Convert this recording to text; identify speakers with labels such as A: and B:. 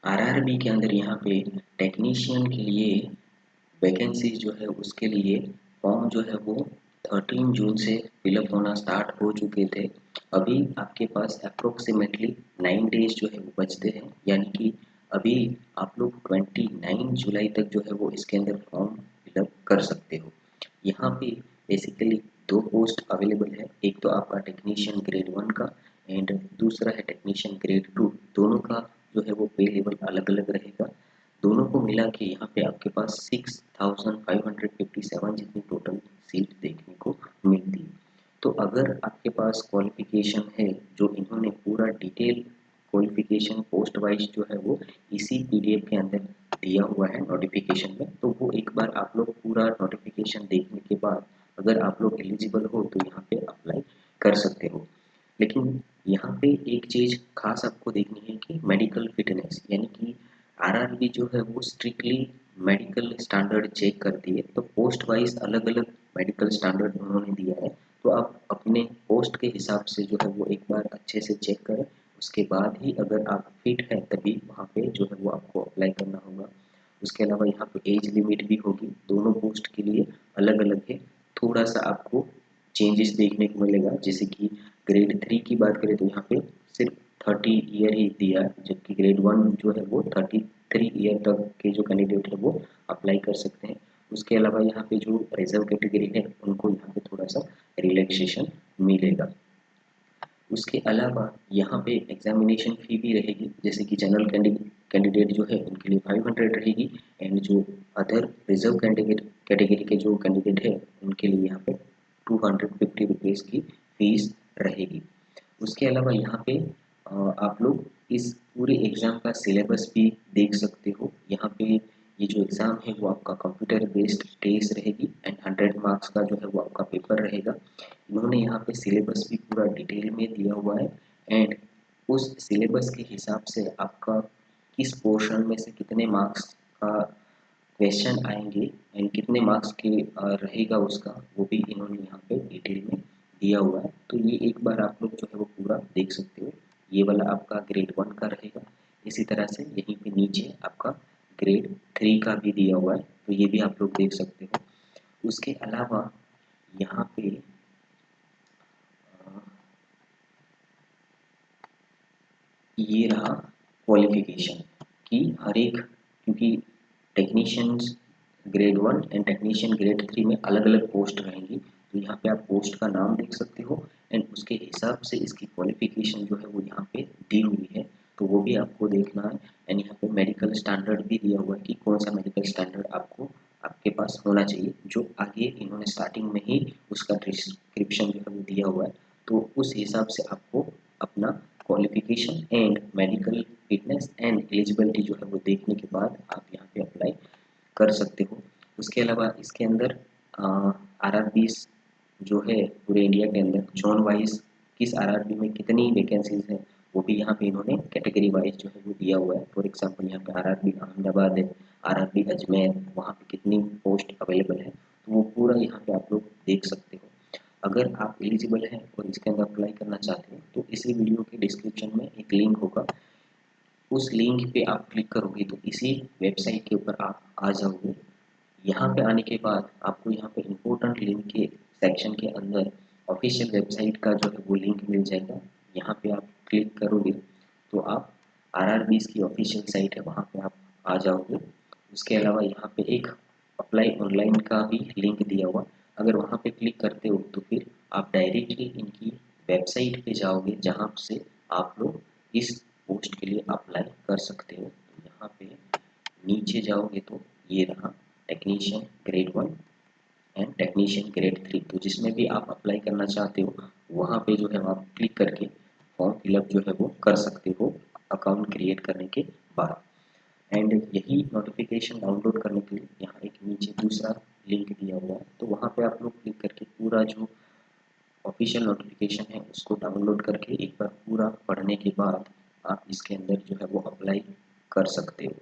A: RRB के अंदर यहाँ पे टेक्नीशियन के लिए वैकेंसी जो है उसके लिए फॉर्म जो है वो 13 जून से फिलअप होना स्टार्ट हो चुके थे। अभी आपके पास अप्रोक्सीमेटली 9 डेज जो है वो बचते हैं, यानी कि अभी आप लोग 29 जुलाई तक जो है वो इसके अंदर फॉर्म फिलअप कर सकते हो। यहाँ पे बेसिकली दो पोस्ट अवेलेबल है, एक तो आपका टेक्नीशियन ग्रेड 1 का एंड दूसरा है टेक्नीशियन ग्रेड 2। दोनों का जो है वो पे लेवल अलग अलग रहेगा। दोनों को मिला के यहाँ पे आपके पास 6557 जितनी टोटल सीट देखने को मिलती है। तो अगर आपके पास क्वालिफिकेशन है, जो इन्होंने पूरा डिटेल क्वालिफिकेशन पोस्ट वाइज जो है वो इसी पीडीएफ के अंदर दिया हुआ है नोटिफिकेशन में, तो वो एक बार आप लोग पूरा नोटिफिकेशन देखने के बाद अगर आप लोग एलिजिबल हो तो यहाँ पे अप्लाई कर सकते हो। लेकिन यहाँ पे एक चीज़ खास आपको देखनी है कि मेडिकल फिटनेस, यानी कि आरआरबी जो है वो स्ट्रिक्टली मेडिकल स्टैंडर्ड चेक करती है। तो पोस्ट वाइज अलग अलग मेडिकल स्टैंडर्ड उन्होंने दिया है, तो आप अपने पोस्ट के हिसाब से जो है वो एक बार अच्छे से चेक करें। उसके बाद ही अगर आप फिट हैं तभी वहाँ पे जो है वो आपको अप्लाई करना होगा। उसके अलावा यहाँ पे एज लिमिट भी होगी, दोनों पोस्ट के लिए अलग अलग है। थोड़ा सा आपको चेंजेस देखने को मिलेगा, जैसे कि ग्रेड 3 की बात करें तो यहाँ पे सिर्फ 30 ईयर ही दिया है, जबकि ग्रेड 1 जो है वो 33 ईयर तक के जो कैंडिडेट है वो अप्लाई कर सकते हैं। उसके अलावा यहाँ पे जो रिजर्व कैटेगरी है उनको यहाँ पे थोड़ा सा रिलैक्सेशन मिलेगा। उसके अलावा यहाँ पे एग्जामिनेशन फ़ी भी रहेगी, जैसे कि जनरल कैंडिडेट जो है उनके लिए 500 रहेगी एंड जो अदर रिजर्व कैटेगरी के जो कैंडिडेट है उनके लिए यहाँ पे 250 रुपीज़ की फीस रहेगी। उसके अलावा यहाँ पे आप लोग इस पूरे एग्ज़ाम का सिलेबस भी देख सकते हो। यहाँ पे ये जो एग्ज़ाम है वो आपका कंप्यूटर बेस्ड टेस्ट रहेगी एंड 100 मार्क्स का जो है वो आपका पेपर रहेगा। इन्होंने यहाँ पे सिलेबस भी पूरा डिटेल में दिया हुआ है एंड उस सिलेबस के हिसाब से आपका किस पोर्शन में से कितने मार्क्स का क्वेश्चन आएंगे एंड कितने मार्क्स के रहेगा उसका, वो भी इन्होंने यहाँ पे डिटेल में दिया हुआ है। तो ये एक बार आप लोग जो है वो पूरा देख सकते हो। ये वाला आपका ग्रेड 1 का रहेगा। इसी तरह से यहीं पे नीचे आपका ग्रेड 3 का भी दिया हुआ है, तो ये भी आप लोग देख सकते हो। उसके अलावा यहाँ पे ये रहा क्वालिफिकेशन कि हर एक, क्योंकि technicians grade 1 and technician grade 3 में अलग अलग पोस्ट रहेंगी, तो यहाँ पे आप पोस्ट का नाम देख सकते हो एंड उसके हिसाब से इसकी क्वालिफिकेशन जो है वो यहाँ पे दी हुई है, तो वो भी आपको देखना है। एंड यहाँ पे मेडिकल स्टैंडर्ड भी दिया हुआ है कि कौन सा मेडिकल स्टैंडर्ड आपको आपके पास होना चाहिए, जो आगे इन्होंने स्टार्टिंग में ही उसका डिस्क्रिप्शन जो है वो दिया हुआ है। तो उस हिसाब से आपको अपना qualification and medical fitness and eligibility जो है वो देखने के बाद आप यहाँ पे अप्लाई कर सकते हो। उसके अलावा इसके अंदर आरआरबीज जो है पूरे इंडिया के अंदर जोन वाइज किस आरआरबी में कितनी वैकेंसीज हैं वो भी यहाँ पे इन्होंने कैटेगरी वाइज जो है वो दिया हुआ है। फॉर एग्जांपल यहाँ पे आरआरबी अहमदाबाद है, आरआरबी अजमेर, वहाँ पे कितनी पोस्ट अवेलेबल है, तो वो पूरा यहाँ पे आप लोग देख सकते हो। अगर आप एलिजिबल हैं और इसके अंदर अप्लाई करना चाहते हैं तो इसी वीडियो के डिस्क्रिप्शन में एक लिंक होगा, उस लिंक पे आप क्लिक करोगे तो इसी वेबसाइट के ऊपर आप आ जाओगे। यहाँ पे आने के बाद आपको यहाँ पे इम्पोर्टेंट लिंक के सेक्शन के अंदर ऑफिशियल वेबसाइट का जो है वो लिंक मिल जाएगा। यहाँ पे आप क्लिक करोगे तो आप आरआरबीज की ऑफिशियल साइट है वहाँ पे आप आ जाओगे। उसके अलावा यहाँ पे एक अप्लाई ऑनलाइन का भी लिंक दिया हुआ, अगर वहाँ पे क्लिक करते हो तो फिर आप डायरेक्टली इनकी वेबसाइट पे जाओगे जहाँ से आप लोग इस पोस्ट के लिए अप्लाई कर सकते हो। तो यहाँ पे नीचे जाओगे तो ये रहा technician grade 1 and technician grade 3, तो जिसमें भी आप अप्लाई करना चाहते हो वहाँ पे जो है आप क्लिक करके फॉर्म फिलअप जो है वो कर सकते हो अकाउंट क्रिएट करने के बाद। एंड यही नोटिफिकेशन डाउनलोड करने के लिए यहाँ एक नीचे दूसरा लिंक दिया हुआ है, तो वहाँ पे आप लोग क्लिक करके पूरा जो ऑफिशियल नोटिफिकेशन है उसको डाउनलोड करके एक बार पूरा पढ़ने के बाद आप इसके अंदर जो है वो अप्लाई कर सकते हो।